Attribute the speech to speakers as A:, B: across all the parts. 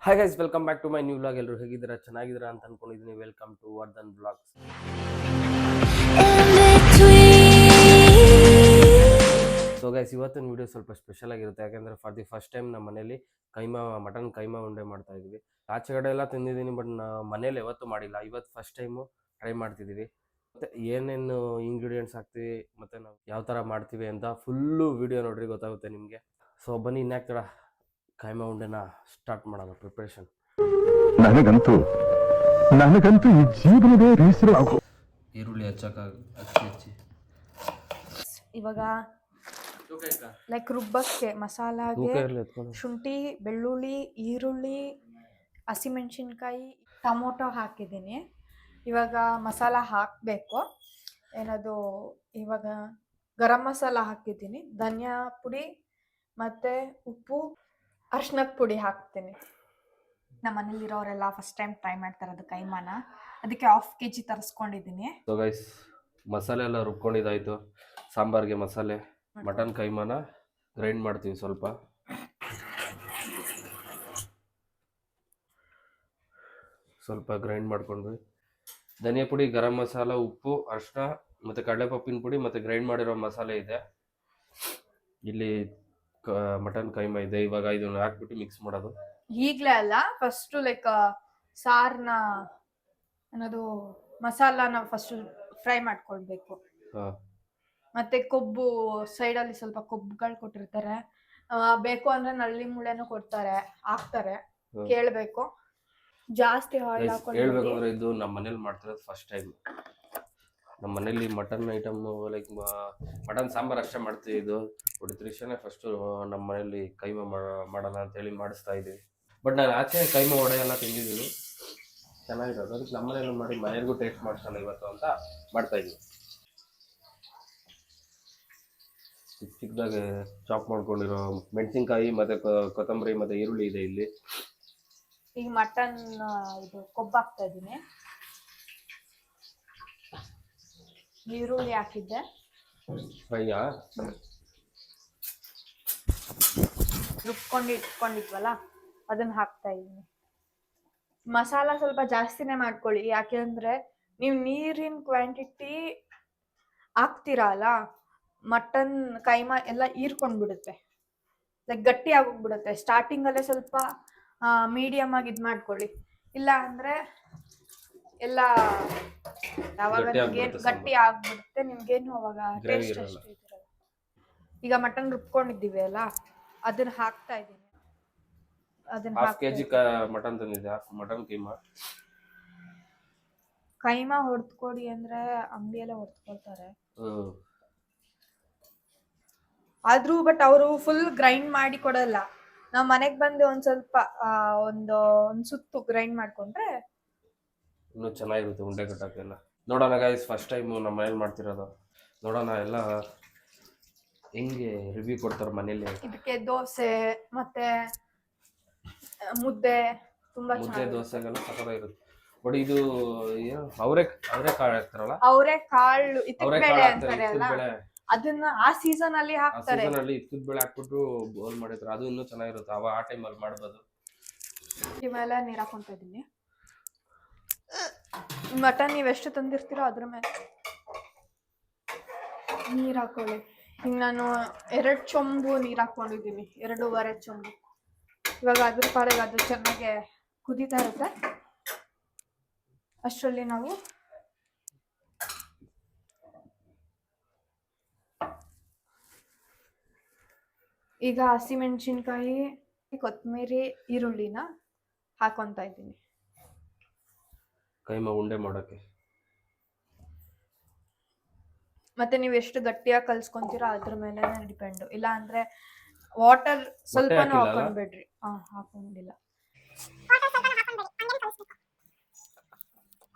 A: Hi guys, welcome back to my new vlog. ಎಲ್ಲರೂ ಹೇಗಿದ್ದೀರಾ? ಚೆನ್ನಾಗಿದ್ದೀರಾ ಅಂತ ಅನ್ಕೊಂಡಿದ್ದೀನಿ. Welcome to Vardhan vlogs. So guys, ಇವತ್ತಿನ ವಿಡಿಯೋ ಸ್ವಲ್ಪ ಸ್ಪೆಷಲ್ ಆಗಿರುತ್ತೆ. ಯಾಕೆಂದರೆ ಫಾರ್ ದಿ ಫಸ್ಟ್ ಟೈಮ್ ನಮ್ಮ ಮನೇಲಿ ಮಟನ್ ಕೈಮಾ ಉಂಡೆ ಮಾಡ್ತಾ ಇದ್ದೀವಿ. ಆಚೆ ಕಡೆ ಎಲ್ಲ ತಿಂದಿದ್ದೀನಿ, ಬಟ್ ಮನೇಲಿ ಯಾವತ್ತೂ ಮಾಡಿಲ್ಲ. ಇವತ್ತು ಫಸ್ಟ್ ಟೈಮು ಟ್ರೈ ಮಾಡ್ತಿದ್ದೀವಿ. ಮತ್ತು ಏನೇನು ಇಂಗ್ರೀಡಿಯೆಂಟ್ಸ್ ಹಾಕ್ತೀವಿ ಮತ್ತು ನಾವು ಯಾವ ಥರ ಮಾಡ್ತೀವಿ ಅಂತ ಫುಲ್ಲು ವಿಡಿಯೋ ನೋಡ್ರಿ, ಗೊತ್ತಾಗುತ್ತೆ ನಿಮಗೆ. ಸೊ ಬನ್ನಿ, ಇನ್ಯಾಕೆ ತಡ, ಕೈಮಾ ಉಂಡೆನ ಸ್ಟಾರ್ಟ್ ಮಾಡೋಣ ಪ್ರಿಪ್ರೇಷನ್.
B: ನನಗಂತೂ ಈ ಜೀವನವೇ ಬೇಸರವಾಗು.
A: ಈರುಳ್ಳಿ ಹಚ್ಚಿ
C: ಇವಾಗ ಲೈಕ್ ರುಬ್ಬಕ್ಕೆ ಮಸಾಲಾಗೆ ಶುಂಠಿ, ಬೆಳ್ಳುಳ್ಳಿ, ಈರುಳ್ಳಿ, ಹಸಿಮೆಣಸಿನ್ಕಾಯಿ, ಟೊಮೊಟೊ ಹಾಕಿದ್ದೀನಿ. ಇವಾಗ ಮಸಾಲ ಹಾಕಬೇಕು. ಏನದು ಇವಾಗ ಗರಂ ಮಸಾಲ ಹಾಕಿದ್ದೀನಿ, ಧನಿಯಾ ಪುಡಿ ಮತ್ತು ಉಪ್ಪು, ಅರ್ಶಿನದ ಪುಡಿ ಹಾಕ್ತೀನಿ. ನಮ್ಮ ಮನೇಲಿರೋರೆಲ್ಲ ಫಸ್ಟ್ ಟೈಮ್ ಟ್ರೈ ಮಾಡ್ತಾರೆ ಅದು ಕೈಮಾನ, ಅದಕ್ಕೆ 1/2 kg ತರಿಸ್ಕೊಂಡಿದ್ದೀನಿ.
A: ಸೊ ಗೈಸ್, ಮಸಾಲೆ ಎಲ್ಲ ರುಬ್ಕೊಂಡಿದ್ದಾಯಿತು. ಸಾಂಬಾರಿಗೆ ಮಸಾಲೆ, ಮಟನ್ ಕೈಮಾನ ಗ್ರೈಂಡ್ ಮಾಡ್ತೀವಿ. ಸ್ವಲ್ಪ ಗ್ರೈಂಡ್ ಮಾಡ್ಕೊಂಡ್ವಿ. ಧನಿಯಾ ಪುಡಿ, ಗರಂ ಮಸಾಲ, ಉಪ್ಪು, ಅರಿಶಿನ ಮತ್ತು ಕಡಲೆಪಪ್ಪಿನ ಪುಡಿ ಮತ್ತು ಗ್ರೈಂಡ್ ಮಾಡಿರೋ ಮಸಾಲೆ ಇದೆ. ಇಲ್ಲಿ ಮಟನ್ ಕೈಮಾ ಇದೆ. ಇವಾಗ ಇದನ್ನು ಹಾಕ್ಬಿಟ್ಟು ಮಿಕ್ಸ್ ಮಾಡೋದು.
C: ಈಗಲೇ ಅಲ್ಲ, ಫಸ್ಟು ಲೈಕ್ ಸಾರನ್ನ ಅನ್ನೋದು ಮಸಾಲಾನ ಫಸ್ಟ್ ಫ್ರೈ ಮಾಡ್ಕೊಳ್ಬೇಕು. ಮತ್ತೆ ಕೊಬ್ಬು ಸೈಡಲ್ಲಿ ಸ್ವಲ್ಪ ಕೊಬ್ಬುಗಳು ಕೊಟ್ಟಿರ್ತಾರೆ. ಬೇಕು ಅಂದ್ರೆ ನಳ್ಳಿ ಮುಳೆನೂ ಕೊಡ್ತಾರೆ, ಹಾಕ್ತಾರೆ, ಕೇಳಬೇಕು. ಜಾಸ್ತಿ ಆಯಿಲ್
A: ಹೇಳ್ಬೇಕಂದ್ರೆ ಇದು ನಮ್ಮ ಮನೇಲಿ ಮಾಡ್ತಿರೋದು ಫಸ್ಟ್ ಟೈಮ್. ನಮ್ಮ ಮನೇಲಿ mutton item like mutton sambar ಅಷ್ಟೇ ಮಾಡ್ತೀವಿ. ಇದು ಹೊಡಿತ್ರಿಷನೇ ಫಸ್ಟು ನಮ್ಮ ಮನೇಲಿ ಕೈಮಾ ಮಾಡೋಣ ಅಂತೇಳಿ ಮಾಡಿಸ್ತಾ ಇದ್ದೀವಿ. ಬಟ್ ನಾನು ಆಚೆ ಕೈಮಾ ವಡೆ ಎಲ್ಲ ತಿಂದಿದ್ದೀನಿ, ಚೆನ್ನಾಗಿರೋದು. ಅದಕ್ಕೆ ನಮ್ಮ ಮನೇಲಿ ಮಾಡಿ ಮನೆಯವ್ರಿಗೂ ಟೇಸ್ಟ್ ಮಾಡ್ಸೋಣ ಇವತ್ತು ಅಂತ ಮಾಡ್ತಾ ಇದ್ದೀವಿ. ಚಿಕ್ಕದಾಗೆ ಚಾಪ್ ಮಾಡ್ಕೊಂಡಿರೋ ಮೆಣಸಿನ್ಕಾಯಿ ಮತ್ತು ಕೊತ್ತಂಬರಿ ಮತ್ತು ಈರುಳ್ಳಿ ಇದೆ ಇಲ್ಲಿ.
C: ಈಗ ಮಟನ್ ಇದು ಕೊಬ್ಬು ಹಾಕ್ತಾ ಇದ್ದೀನಿ. ಈರುಳ್ಳಿ ಹಾಕಿದ್ದೆ,
A: ಫ್ರೈಯಾ
C: ರುಬ್ಕೊಂಡು ಇಟ್ಕೊಂಡಿದ್ವಲ್ಲ ಅದನ್ನ ಹಾಕ್ತಾ ಇದ್ದೀನಿ. ಮಸಾಲ ಸ್ವಲ್ಪ ಜಾಸ್ತಿನೇ ಮಾಡ್ಕೊಳ್ಳಿ, ಯಾಕೆಂದ್ರೆ ನೀವು ನೀರಿನ ಕ್ವಾಂಟಿಟಿ ಹಾಕ್ತೀರಾ ಅಲ್ಲ, ಮಟನ್ ಕೈಮಾ ಎಲ್ಲ ಹೀರ್ಕೊಂಡ್ಬಿಡುತ್ತೆ, ಲೈಕ್ ಗಟ್ಟಿ ಆಗೋಗ್ಬಿಡುತ್ತೆ. ಸ್ಟಾರ್ಟಿಂಗಲ್ಲೇ ಸ್ವಲ್ಪ ಮೀಡಿಯಮ್ ಆಗಿ ಇದು ಮಾಡ್ಕೊಳ್ಳಿ, ಇಲ್ಲ ಅಂದ್ರೆ ಎಲ್ಲ ಯಾವಾಗ ಗಟ್ಟಿ ಆಗ್ಬಿಡುತ್ತೆ, ನಿಮ್ಗೇನು ಅವಾಗ ಟೇಸ್ಟ್ ಅಷ್ಟು ಇದಿರಲ್ಲ. ಈಗ ಮಟನ್ ರುಬ್ಕೊಂಡಿದ್ದೀವಿ ಅಲ್ಲ, ಅದನ್ನ ಹಾಕ್ತಾ ಇದ್ದೀನಿ. ಅದನ್ನ
A: 1/2 kg ಮಟನ್ ತಂದಿದ್ದೆ, ಮಟನ್
C: ಕೈಮಾ ಹೊಡ್ಕೊಡಿ ಅಂದ್ರೆ ಅಂಗಡಿಯೆಲ್ಲ ಹೊಡ್ಕೊಳ್ತಾರೆ. ಆದ್ರೂ ಬಟ್ ಅವರು ಫುಲ್ ಗ್ರೈಂಡ್ ಮಾಡಿ ಕೊಡಲ್ಲ. ನಾವ್ ಮನೆಗ್ ಬಂದು ಒಂದ್ ಸ್ವಲ್ಪ ಒಂದ್ ಸುತ್ತು ಗ್ರೈಂಡ್ ಮಾಡ್ಕೊಂಡ್ರೆ
A: ಇನ್ನೂ ಚೆನ್ನಾಗಿರುತ್ತೆ ಉಂಡೆ ಕಟ್ಟಕ್ಕೆಲ್ಲ. ನೋಡೋಣ ಗೈಸ್, ಫಸ್ಟ್ ಟೈಮು ನಮ್ಮ ಮನೇಲಿ ಮಾಡ್ತಿರೋದು. ನೋಡೋಣ ಎಲ್ಲ ಹೆಂಗೆ ರಿವ್ಯೂ ಕೊಡ್ತಾರೆ ಮನೇಲಿ.
C: ಇದಕ್ಕೆ ದೋಸೆ ಮತ್ತೆ ಮುದ್ದೆ ತುಂಬಾ
A: ಮುದ್ದೆ ದೋಸೆಗೆಲ್ಲ ಸಕ್ಕತ್ತಾಗಿರುತ್ತೆ. ಬಟ್ ಇದು ಏನು ಅವರೇ ಕಾಳು ಹಾಕ್ತಾರಲ್ಲ,
C: ಅವರೇ ಕಾಳು ಇತ್ತಿನ ಬೇಳೆ ಅಂತಾರೆ ಅಲ್ಲ, ಅದನ್ನ ಆ ಸೀಸನ್ ಅಲ್ಲಿ ಹಾಕ್ತಾರೆ.
A: ಸೀಸನ್ ಅಲ್ಲಿ ಇತ್ತಿನ ಬೇಳೆ ಹಾಕ್ಬಿಟ್ಟು ಬೋಲ್ ಮಾಡಿರ್ತಾರೆ, ಅದು ಇನ್ನೂ ಚೆನ್ನಾಗಿರುತ್ತೆ. ಆ ಟೈಮಲ್ಲಿ ಮಾಡ್ಬೋದು.
C: ಇವೆಲ್ಲ ನೀರು ಹಾಕೊಂತ ಇದ್ದೀನಿ. ಮಟನ್ ನೀವೆಷ್ಟು ತಂದಿರ್ತೀರೋ ಅದ್ರ ಮೇಲೆ ನೀರು ಹಾಕೊಳ್ಳಿ. ಈಗ ನಾನು 2 ಚೊಂಬು ನೀರು ಹಾಕೊಂಡಿದ್ದೀನಿ, 2.5 ಚೊಂಬು. ಇವಾಗ ಅದ್ರ ಪಾಡಿಗೆ ಅದು ಚೆನ್ನಾಗಿ ಕುದೀತಾ ಇರುತ್ತೆ. ಅಷ್ಟರಲ್ಲಿ ನಾವು ಈಗ ಹಸಿಮೆಣಸಿನ್ಕಾಯಿ, ಕೊತ್ತಂಬರಿ, ಈರುಳ್ಳಿನ ಹಾಕೊಂತ ಇದ್ದೀನಿ
A: ಕೈಮಾ ಉಂಡೆ ಮಾಡೋಕ್ಕೆ.
C: ಮತ್ತೆ ನೀವು ಎಷ್ಟು ಗಟ್ಟಿಯಾಗಿ ಕಲ್ಸ್ಕೊಂತೀರೋ ಅದ್ರ ಮೇಲೆ ಡಿಪೆಂಡ್. ಇಲ್ಲ ಅಂದ್ರೆ ವಾಟರ್ ಸ್ವಲ್ಪನೂ ಹಾಕೊಂಡ್ಬಿಡ್ರಿ. ಹಾಕೊಂಡಿಲ್ಲ.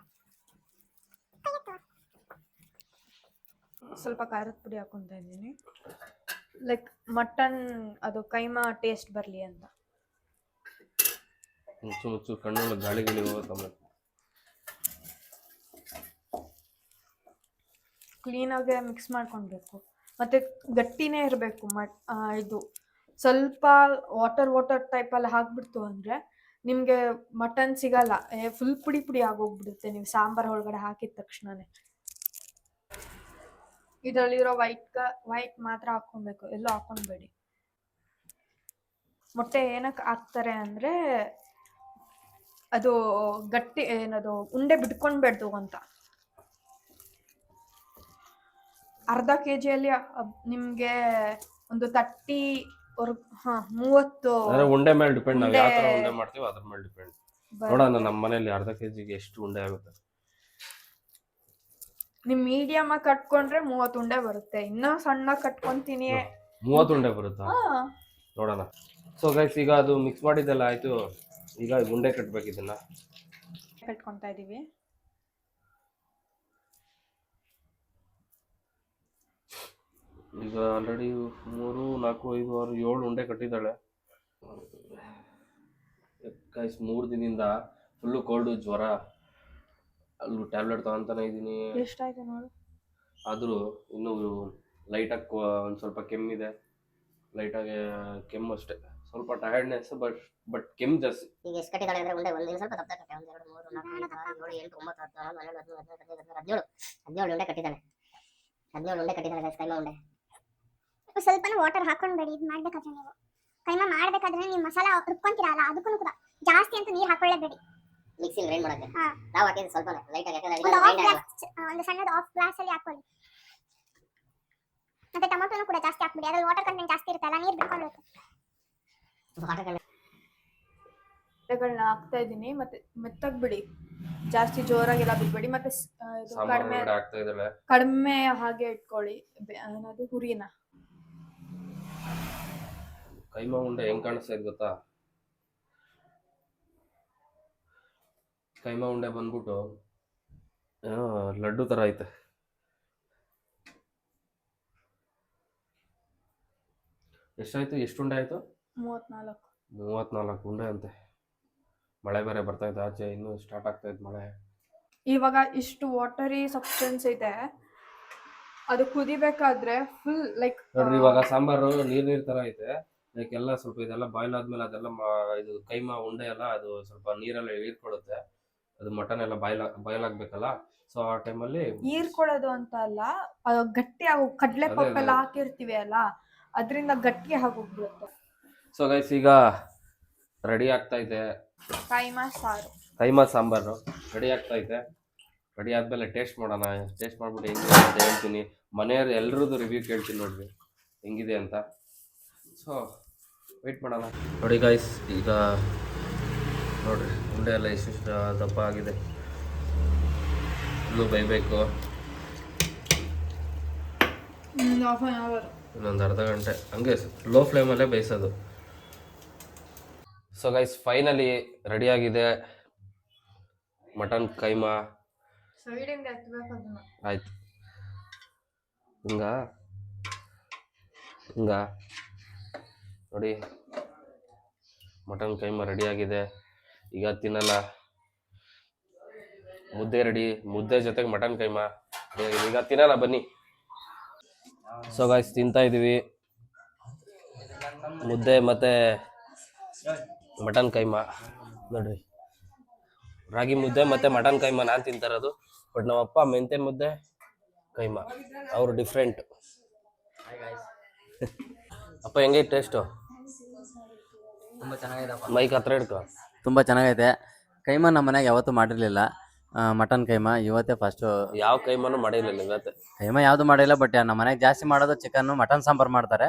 C: ಸ್ವಲ್ಪ ಖಾರದ ಪುಡಿ ಹಾಕೊಂತ ಇದ್ದೀನಿ, ಲೈಕ್ ಮಟನ್ ಅದು ಕೈಮಾ ಟೇಸ್ಟ್ ಬರ್ಲಿ ಅಂತ.
A: ಮುಚ್ಚು ಕಣ್ಣು ಗಾಳಿ ಹೋಗುತ್ತೆ.
C: ಕ್ಲೀನಾಗೆ ಮಿಕ್ಸ್ ಮಾಡ್ಕೊಳ್ಬೇಕು. ಮತ್ತೆ ಗಟ್ಟಿನೇ ಇರಬೇಕು. ಇದು ಸ್ವಲ್ಪ ವಾಟರ್ ಟೈಪಲ್ಲಿ ಹಾಕ್ಬಿಡ್ತು ಅಂದರೆ ನಿಮ್ಗೆ ಮಟನ್ ಸಿಗಲ್ಲ, ಫುಲ್ ಪುಡಿ ಪುಡಿ ಆಗೋಗ್ಬಿಡುತ್ತೆ ನೀವು ಸಾಂಬಾರ್ ಒಳಗಡೆ ಹಾಕಿದ ತಕ್ಷಣನೇ. ಇದರಲ್ಲಿರೋ ವೈಟ್ ಮಾತ್ರ ಹಾಕೊಬೇಕು, ಎಲ್ಲೂ ಹಾಕೊಂಡ್ಬೇಡಿ. ಮೊಟ್ಟೆ ಏನಕ್ಕೆ ಹಾಕ್ತಾರೆ ಅಂದ್ರೆ ಅದು ಗಟ್ಟಿ ಏನದು ಉಂಡೆ ಬಿಟ್ಕೊಂಡ್ಬೇಡ್ದು ಅಂತ. ಅರ್ಧ ಕೆಜಿಯಲ್ಲಿ ನಿಮ್ಗೆ ಒಂದು 30
A: ಉಂಡೆ ಮೇಲೆ ಡಿಪೆಂಡ್, ನಾವು ಯಾವ ತರ ಉಂಡೆ ಮಾಡ್ತೀವಿ ಅದ್ರ ಮೇಲೆ ಡಿಪೆಂಡ್. ನೋಡೋಣ ನಮ್ಮ ಮನೆಯಲ್ಲಿ ಅರ್ಧ ಕೆಜಿಗೆ ಎಷ್ಟು ಉಂಡೆ ಆಗುತ್ತೆ.
C: ನಿಮ್ ಮೀಡಿಯಮ್ ಆಗಿ ಕಟ್ಕೊಂಡ್ರೆ 30 ಉಂಡೆ ಬರುತ್ತೆ. ಇನ್ನ ಸಣ್ಣ ಕಟ್ಕೊಂತೀನಿ
A: 30 ಉಂಡೆ ಬರುತ್ತಾ ನೋಡೋಣ. ಸೊ ಗೈಸ್, ಈಗ ಅದು ಮಿಕ್ಸ್ ಮಾಡಿದ್ದೆಲ್ಲ ಆಯ್ತು. ಈಗ ಉಂಡೆ ಕಟ್ಬೇಕು. ಇದನ್ನ
C: ಕಟ್ಕೊಂತಾ ಇದೀವಿ.
A: ಈಗ ಆಲ್ರೆಡಿ 3, 4, 5, 6, 7 ಉಂಡೆ ಕಟ್ಟಿದ್ದಾಳೆ ಗೈಸ್. 3 ದಿನದಿಂದ ಫುಲ್ಲು ಕೋಲ್ಡು, ಜ್ವರ, ಅಲ್ಲೂ ಟ್ಯಾಬ್ಲೆಟ್ ತಗೊಂತಾನೆ ಇದ್ದೀನಿ.
C: ಎಷ್ಟಾಯ್ತು ನೋಡು.
A: ಆದರೂ ಇನ್ನೂ ಲೈಟಾಗಿ ಒಂದು ಸ್ವಲ್ಪ ಕೆಮ್ಮಿದೆ, ಲೈಟಾಗಿ ಕೆಮ್ಮು ಅಷ್ಟೇ, ಸ್ವಲ್ಪ ಟಯರ್ಡ್ನೆಸ್, ಬಟ್ ಕೆಮ್ಮು ಜಾಸ್ತಿ.
D: ಈಗ ಎಷ್ಟು ಕಟ್ಟಿದ್ದಾಳೆ ಅಂದ್ರೆ ಉಂಡೆ ಒಂದಿನ ಸ್ವಲ್ಪ ದಪ್ಪ ಕಟ್ಟೆ. 1, 2, 3, 4, 5, 6, 7, 8, 9, 10, 11, 12, 13, 14, 15, 17 ಉಂಡೆ ಕಟ್ಟಿದ್ದಾಳೆ. 17 ಉಂಡೆ ಕಟ್ಟಿದ್ದಾಳೆ ಗೈಸ್ ಕೈಮಾ ಉಂಡೆ.
E: ಸ್ವಲ್ಪನೂ ವಾಟರ್ ಹಾಕೊಂಡ್ಬೇಡಿ. ಇದು ಮಾಡ್ಬೇಕಾದ್ರೆ ನೀವು ಕೈಮಾ ಮಾಡ್ಬೇಕಾದ್ರೆ ನೀವು ಮಸಾಲ ರುಬ್ಕೊಂತೀರಲ್ಲ, ಅದಕ್ಕೂ ಕೂಡ ಜಾಸ್ತಿ ಅಂತ ನೀರು ಹಾಕೊಳ್ಳೇಬೇಡಿ.
D: ಮಿಕ್ಸಿಂಗ್ ಗ್ರೈಂಡ್ ಮಾಡಕ್ಕೆ ನಾವು ಹಾಕಿದ್ದು ಸ್ವಲ್ಪ ಲೈಟ್ ಆಗಿ,
E: ಒಂದು ಸಣ್ಣದು ಆಫ್ ಗ್ಲಾಸ್ ಅಲ್ಲಿ ಹಾಕೊಳ್ಳಿ. ಮತ್ತೆ ಟೊಮೆಟೊನು ಕೂಡ ಜಾಸ್ತಿ ಹಾಕ್ಬಿಡಿ, ಅದ್ರಲ್ಲಿ ವಾಟರ್ ಕಂಟೆಂಟ್ ಜಾಸ್ತಿ ಇರುತ್ತಲ್ಲ, ನೀರು ಬಿಟ್ಕೊಳ್ಳುತ್ತೆ.
C: ಉಂಡೆಗಳನ್ನ ಹಾಕ್ತಾ ಇದೀನಿ. ಮತ್ತೆ ಮೆತ್ತಗ್ ಬಿಡಿ, ಜಾಸ್ತಿ ಜೋರಾಗೆಲ್ಲ ಬಿಡ್ಬೇಡಿ. ಮತ್ತೆ ಕಡಿಮೆ ಹಾಗೆ ಇಟ್ಕೊಳ್ಳಿ ಏನದು ಹುರಿನ.
A: ಕೈಮಾ ಉಂಡೆ ಹೆಂಗ್ ಕಾಣಿಸ್ತಾ ಇದೆ ಗೊತ್ತಾ? ಕೈಮಾ ಉಂಡೆ ಬಂದ್ಬಿಟ್ಟು ಲಡ್ಡು ತರ ಐತೆ. ಎಷ್ಟಾಯ್ತು? ಎಷ್ಟು ಉಂಡೆ ಆಯ್ತು? 34 ಉಂಡೆ ಅಂತೆ. ಮಳೆ ಬೇರೆ ಬರ್ತಾ ಇತ್ತು, ಆಚೆ ಇನ್ನೂ ಸ್ಟಾರ್ಟ್ ಆಗ್ತಾ ಇತ್ತು ಮಳೆ.
C: ಇವಾಗ ಇಷ್ಟು ವಾಟರಿ ಸಬ್ಸ್ಟೆನ್ಸ್ ಇದೆ, ಅದು ಕುದಿಬೇಕಾದ್ರೆ ಫುಲ್ ಲೈಕ್
A: ನೋಡ್ರಿ, ಇವಾಗ ಸಾಂಬಾರು ನೀರ್ ತರ ಐತೆ. ಲೈಕ್ ಎಲ್ಲ ಸ್ವಲ್ಪ ಇದೆಲ್ಲ ಬಾಯ್ಲ್ ಆದ್ಮೇಲೆ ಅದೆಲ್ಲ ಇದು ಕೈಮಾ ಉಂಡೆ ಎಲ್ಲ ಅದು ಸ್ವಲ್ಪ ನೀರೆಲ್ಲ ಹೀರ್ಕೊಳ್ಳುತ್ತೆ. ಅದು ಮಟನ್ ಎಲ್ಲ ಬಾಯ್ಲ್ ಆಗ್ಬೇಕಲ್ಲ. ಸೊ ಆ ಟೈಮಲ್ಲಿ
C: ಹೀರ್ಕೊಳ್ಳೋದು ಅಂತ ಅಲ್ಲ, ಗಟ್ಟಿ ಆಗೋ ಕಡ್ಲೆ ಪಪ್ಪೆಲ್ಲ ಹಾಕಿರ್ತೀವಿ ಅಲ್ಲ, ಅದರಿಂದ ಗಟ್ಟಿ ಆಗೋಗ್ಬಿಡುತ್ತೆ.
A: ಸೊ ಗೈಸ್, ಈಗ ರೆಡಿ ಆಗ್ತಾ ಇದೆ
C: ಕೈಮಾ
A: ಸಾಂಬಾರು ರೆಡಿ ಆಗ್ತಾ ಇದೆ. ರೆಡಿ ಆದ್ಮೇಲೆ ಟೇಸ್ಟ್ ಮಾಡೋಣ. ಟೇಸ್ಟ್ ಮಾಡ್ಬಿಟ್ಟು ಹೆಂಗಿದೆ ಅಂತ ಹೇಳ್ತೀನಿ. ಮನೆಯವ್ರು ಎಲ್ರದ್ದು ರಿವ್ಯೂ ಕೇಳ್ತೀನಿ ನೋಡ್ರಿ ಹೆಂಗಿದೆ ಅಂತ. ಸೊ ವೆಯ್ಟ್ ಮಾಡೋಣ. ನೋಡಿ ಗೈಸ್, ಈಗ ನೋಡ್ರಿ ಉಂಡೆ ಎಲ್ಲ ಇಷ್ಟಿಷ್ಟು ದಪ್ಪ ಆಗಿದೆ. ಇಲ್ಲೂ ಬೇಯಬೇಕು, ಇನ್ನೊಂದು ಅರ್ಧ ಗಂಟೆ ಹಂಗೆ ಲೋ ಫ್ಲೇಮಲ್ಲೇ ಬೇಯಿಸೋದು. ಸೊ ಗೈಸ್, ಫೈನಲಿ ರೆಡಿಯಾಗಿದೆ ಮಟನ್ ಕೈಮಾ. ಆಯ್ತು, ಹಿಂಗ ನೋಡಿ, ಮಟನ್ ಕೈಮಾ ರೆಡಿಯಾಗಿದೆ. ಈಗ ತಿನ್ನಲ್ಲ. ಮುದ್ದೆ ರೆಡಿ, ಮುದ್ದೆ ಜೊತೆಗೆ ಮಟನ್ ಕೈಮಾ ರೆಡಿಯಾಗಿದೆ. ಈಗ ತಿನ್ನಲ್ಲ, ಬನ್ನಿ. ಸೊ ಗೈಸ್, ತಿಂತಾ ಇದೀವಿ ಮುದ್ದೆ ಮತ್ತೆ ಮಟನ್ ಕೈಮಾ. ನೋಡ್ರಿ, ರಾಗಿ ಮುದ್ದೆ ಮತ್ತೆ ಮಟನ್ ಕೈಮಾ ನಾನು ತಿಂತಾ ಇರೋದು. ಬಟ್ ನಮ್ಮಪ್ಪ ಮೆಂತೆ ಮುದ್ದೆ ಕೈಮಾ, ಅವರು ಡಿಫ್ರೆಂಟ್. ಅಪ್ಪ ಹೆಂಗೈತೆ ಟೇಸ್ಟು?
F: ತುಂಬ ಚೆನ್ನಾಗಿದೆ.
A: ಮೈಕ್ ಹತ್ರ ಇಡ್ಕೊ.
F: ತುಂಬ ಚೆನ್ನಾಗೈತೆ. ಕೈಮಾ ನಮ್ಮ ಮನೆಗೆ ಯಾವತ್ತೂ ಮಾಡಿರಲಿಲ್ಲ. ಮಟನ್ ಕೈಮಾ ಇವತ್ತೇ ಫಸ್ಟು.
A: ಯಾವ ಕೈಮಾನು ಮಾಡಿರಲಿಲ್ಲ ಇವತ್ತು.
F: ಕೈಮಾ ಯಾವುದು ಮಾಡಿಲ್ಲ. ಬಟ್ ನಮ್ಮ ಮನೆಗೆ ಜಾಸ್ತಿ ಮಾಡೋದು ಚಿಕನ್ನು, ಮಟನ್ ಸಾಂಬಾರು ಮಾಡ್ತಾರೆ.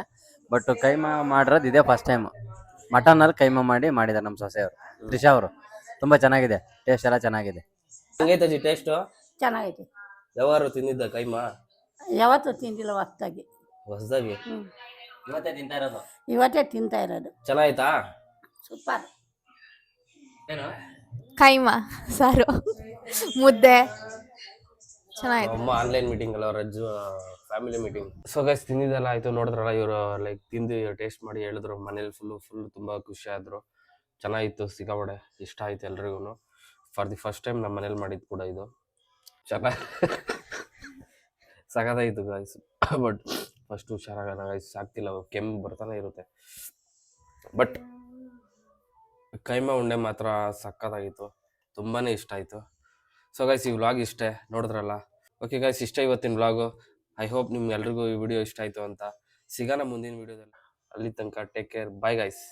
F: ಬಟ್ ಕೈಮಾ ಮಾಡಿರೋದು ಇದೇ ಫಸ್ಟ್ ಟೈಮು. ಮಟನಲ್ಲಿ ಕೈಮಾ ಮಾಡಿದ್ದಾರೆ ನಮ್ಮ ಸೊಸೆಯವರು, ತ್ರಿಷಾ ಅವರು. ತುಂಬ ಚೆನ್ನಾಗಿದೆ, ಟೇಸ್ಟ್ ಎಲ್ಲ ಚೆನ್ನಾಗಿದೆ.
A: ಹೆಂಗೈತೆ ಅಜ್ಜಿ ಟೇಸ್ಟು?
G: ಚೆನ್ನಾಗೈತೆ.
A: ಯಾವಾರು ತಿಂದಿದ್ದ ಕೈಮಾ?
G: ಯಾವತ್ತೂ ತಿಂದಿಲ್ಲ ಹೊಸ್ದಾಗಿ.
F: ಇವತ್ತೇ ತಿಂತಾ ಇರೋದು.
G: ಇವತ್ತೇ ತಿಂತಾ ಇರೋದು.
A: ಚೆನ್ನಾಯ್ತಾ?
G: ಸೂಪರ್.
F: ಏನು
C: ಕೈಮಾ ಸಾರು ಮುದ್ದೆ ಚೆನ್ನಾಗಿದೆ.
A: ಅಮ್ಮ ಆನ್ಲೈನ್ ಮೀಟಿಂಗ್ ಅಲ್ಲ, ರಜ್ಜು ಫ್ಯಾಮಿಲಿ ಮೀಟಿಂಗ್. ಸೊ ಗೈಸ್, ತಿಂದಿದ್ದೆಲ್ಲ ಆಯ್ತು. ನೋಡಿದ್ರಲ್ಲ, ಇವರು ಲೈಕ್ ತಿಂದು ಟೇಸ್ಟ್ ಮಾಡಿ ಹೇಳಿದ್ರು. ಮನೇಲಿ ಫುಲ್ ತುಂಬ ಖುಷಿ ಆದರು. ಚೆನ್ನಾಗಿತ್ತು, ಸಿಕ್ಕಾಪಟ್ಟೆ ಇಷ್ಟ ಆಯ್ತು ಎಲ್ರಿಗೂ. ಫಾರ್ ದಿ ಫಸ್ಟ್ ಟೈಮ್ ನಮ್ಮ ಮನೇಲಿ ಮಾಡಿದ್ದು ಕೂಡ ಇದು. ಚೆನ್ನಾಗಿ ಸಖತ್ತಾಯಿತು ಗೈಸ್. ಬಟ್ ಫಸ್ಟ್ ಹುಷಾರಾಗೋಣ ಗೈಸ್, ಆಗ್ತಿಲ್ಲ, ಕೆಮ್ಮು ಬರ್ತಾನೆ ಇರುತ್ತೆ. ಬಟ್ ಕೈಮಾ ಉಂಡೆ ಮಾತ್ರ ಸಕ್ಕತ್ತಾಗಿತ್ತು, ತುಂಬಾ ಇಷ್ಟ ಆಯಿತು. ಸೊ ಗೈಸ್ ಈ ವ್ಲಾಗ್ ಇಷ್ಟೇ ನೋಡಿದ್ರಲ್ಲ. ಓಕೆ ಗೈಸ್, ಇಷ್ಟೇ ಇವತ್ತಿನ ವ್ಲಾಗು. ಐ ಹೋಪ್ ನಿಮ್ಗೆಲ್ರಿಗೂ ಈ ವಿಡಿಯೋ ಇಷ್ಟ ಆಯಿತು ಅಂತ. ಸಿಗೋಣ ಮುಂದಿನ ವಿಡಿಯೋದಲ್ಲಿ. ಅಲ್ಲಿ ತನಕ ಟೇಕ್ ಕೇರ್, ಬಾಯ್ ಗೈಸ್.